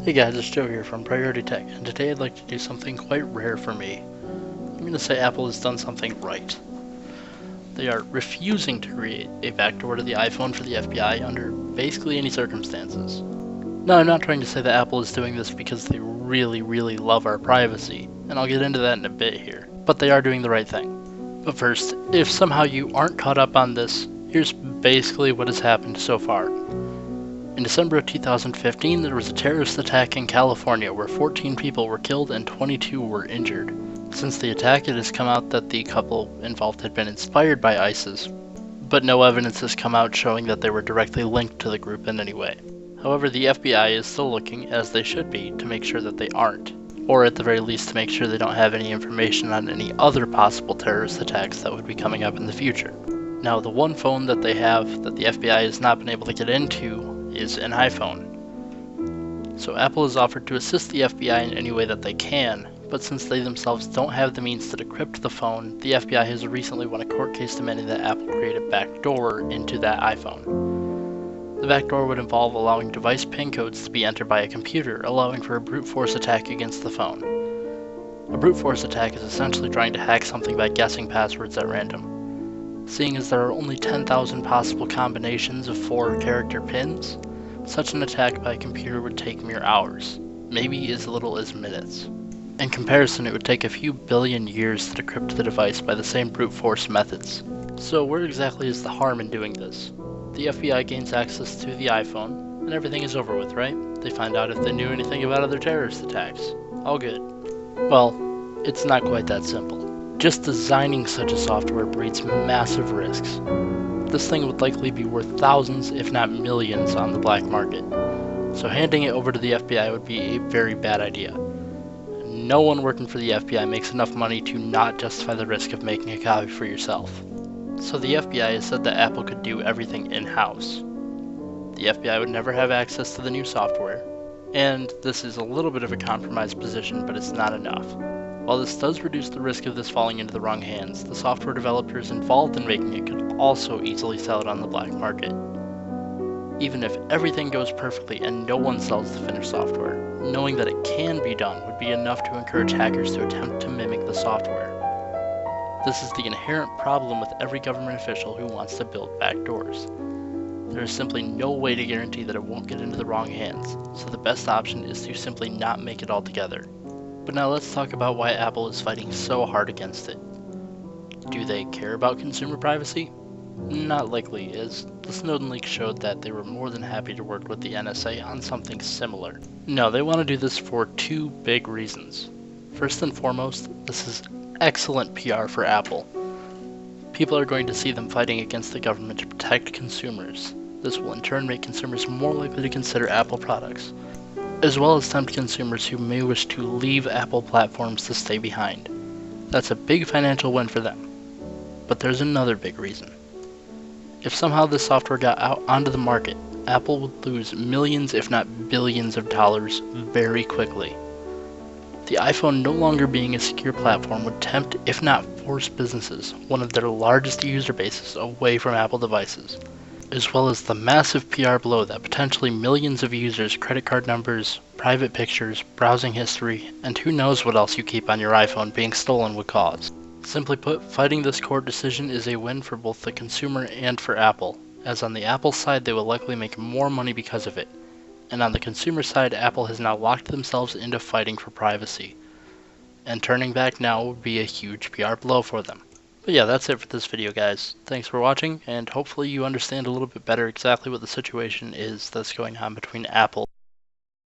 Hey guys, it's Joe here from Priority Tech, and today I'd like to do something quite rare for me. I'm going to say Apple has done something right. They are refusing to create a backdoor to the iPhone for the FBI under basically any circumstances. Now, I'm not trying to say that Apple is doing this because they really love our privacy, and I'll get into that in a bit here, but they are doing the right thing. But first, if somehow you aren't caught up on this, here's basically what has happened so far. In December of 2015, there was a terrorist attack in California where 14 people were killed and 22 were injured. Since the attack, it has come out that the couple involved had been inspired by ISIS, but no evidence has come out showing that they were directly linked to the group in any way. However, the FBI is still looking, as they should be, to make sure that they aren't, or at the very least to make sure they don't have any information on any other possible terrorist attacks that would be coming up in the future. Now, the one phone that they have that the FBI has not been able to get into is an iPhone. So Apple has offered to assist the FBI in any way that they can, but since they themselves don't have the means to decrypt the phone, the FBI has recently won a court case demanding that Apple create a backdoor into that iPhone. The backdoor would involve allowing device PIN codes to be entered by a computer, allowing for a brute force attack against the phone. A brute force attack is essentially trying to hack something by guessing passwords at random. Seeing as there are only 10,000 possible combinations of 4-character pins, such an attack by a computer would take mere hours, maybe as little as minutes. In comparison, it would take a few billion years to decrypt the device by the same brute force methods. So where exactly is the harm in doing this? The FBI gains access to the iPhone, and everything is over with, right? They find out if they knew anything about other terrorist attacks. All good. Well, it's not quite that simple. Just designing such a software breeds massive risks. This thing would likely be worth thousands, if not millions, on the black market. So handing it over to the FBI would be a very bad idea. No one working for the FBI makes enough money to not justify the risk of making a copy for yourself. So the FBI has said that Apple could do everything in-house. The FBI would never have access to the new software. And this is a little bit of a compromised position, but it's not enough. While this does reduce the risk of this falling into the wrong hands, the software developers involved in making it could also easily sell it on the black market. Even if everything goes perfectly and no one sells the finished software, knowing that it can be done would be enough to encourage hackers to attempt to mimic the software. This is the inherent problem with every government official who wants to build backdoors. There is simply no way to guarantee that it won't get into the wrong hands, so the best option is to simply not make it altogether. But now let's talk about why Apple is fighting so hard against it. Do they care about consumer privacy? Not likely, as the Snowden leak showed that they were more than happy to work with the NSA on something similar. No, they want to do this for two big reasons. First and foremost, this is excellent PR for Apple. People are going to see them fighting against the government to protect consumers. This will in turn make consumers more likely to consider Apple products, as well as tempt consumers who may wish to leave Apple platforms to stay behind. That's a big financial win for them. But there's another big reason. If somehow this software got out onto the market, Apple would lose millions if not billions of dollars very quickly. The iPhone no longer being a secure platform would tempt, if not force businesses, one of their largest user bases, away from Apple devices, as well as the massive PR blow that potentially millions of users' credit card numbers, private pictures, browsing history, and who knows what else you keep on your iPhone being stolen would cause. Simply put, fighting this court decision is a win for both the consumer and for Apple, as on the Apple side they will likely make more money because of it, and on the consumer side Apple has now locked themselves into fighting for privacy, and turning back now would be a huge PR blow for them. But yeah, that's it for this video, guys. Thanks for watching, and hopefully you understand a little bit better exactly what the situation is that's going on between Apple